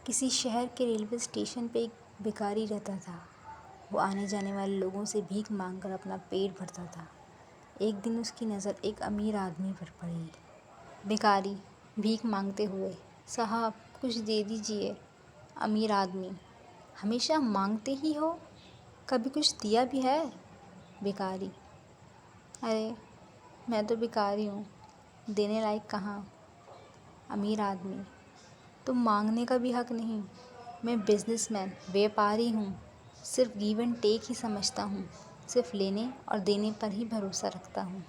किसी शहर के रेलवे स्टेशन पे एक भिखारी रहता था। वो आने जाने वाले लोगों से भीख मांगकर अपना पेट भरता था। एक दिन उसकी नज़र एक अमीर आदमी पर पड़ी। भिखारी भीख मांगते हुए, साहब कुछ दे दीजिए। अमीर आदमी, हमेशा मांगते ही हो, कभी कुछ दिया भी है? भिखारी, अरे मैं तो भिखारी हूँ, देने लायक कहाँ। अमीर आदमी, तो मांगने का भी हक नहीं। मैं बिजनेसमैन, व्यापारी हूँ, सिर्फ गिव एंड टेक ही समझता हूँ, सिर्फ लेने और देने पर ही भरोसा रखता हूँ।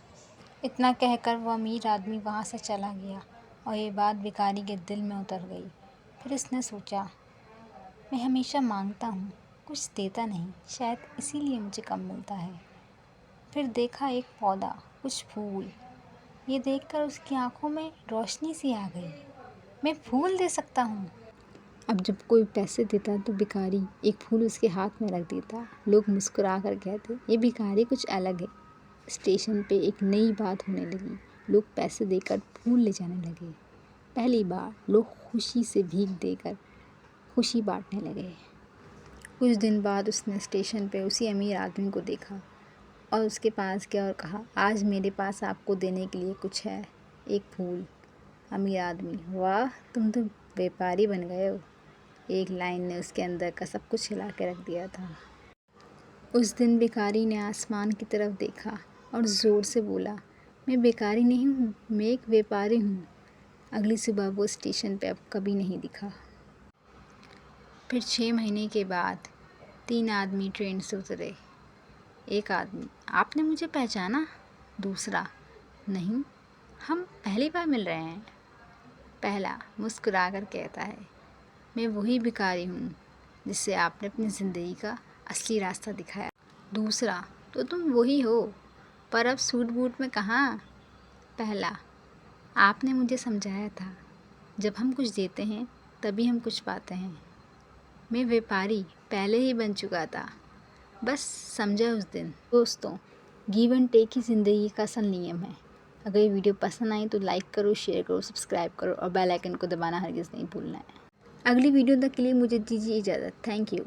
इतना कहकर वो अमीर आदमी वहाँ से चला गया और ये बात भिखारी के दिल में उतर गई। फिर इसने सोचा, मैं हमेशा मांगता हूँ, कुछ देता नहीं, शायद इसीलिए मुझे कम मिलता है। फिर देखा एक पौधा, कुछ फूल। ये देखकर उसकी आंखों में रोशनी सी आ गई। मैं फूल दे सकता हूँ। अब जब कोई पैसे देता तो भिखारी एक फूल उसके हाथ में रख देता। लोग मुस्कुरा कर कहते, ये भिखारी कुछ अलग है। स्टेशन पे एक नई बात होने लगी। लोग पैसे देकर फूल ले जाने लगे। पहली बार लोग खुशी से भीख देकर खुशी बांटने लगे। कुछ दिन बाद उसने स्टेशन पे उसी अमीर आदमी को देखा और उसके पास गया और कहा, आज मेरे पास आपको देने के लिए कुछ है, एक फूल। अमीर आदमी, वाह तुम तो व्यापारी बन गए हो। एक लाइन ने उसके अंदर का सब कुछ हिला के रख दिया था। उस दिन भिखारी ने आसमान की तरफ देखा और ज़ोर से बोला, मैं भिखारी नहीं हूँ, मैं एक व्यापारी हूँ। अगली सुबह वो स्टेशन पे अब कभी नहीं दिखा। फिर 6 महीने के बाद 3 आदमी ट्रेन से उतरे। एक आदमी, आपने मुझे पहचाना? दूसरा, नहीं, हम पहली बार मिल रहे हैं। पहला मुस्कुरा कर कहता है, मैं वही भिखारी हूँ जिससे आपने अपनी ज़िंदगी का असली रास्ता दिखाया। दूसरा, तो तुम वही हो, पर अब सूट बूट में कहाँ? पहला, आपने मुझे समझाया था, जब हम कुछ देते हैं तभी हम कुछ पाते हैं। मैं व्यापारी पहले ही बन चुका था, बस समझा उस दिन। दोस्तों, गिव एंड टेक ही ज़िंदगी का असल नियम है। अगर ये वीडियो पसंद आई तो लाइक करो, शेयर करो, सब्सक्राइब करो और बेल आइकन को दबाना हरगिज़ नहीं भूलना है। अगली वीडियो तक के लिए मुझे दीजिए इजाज़त। Thank you.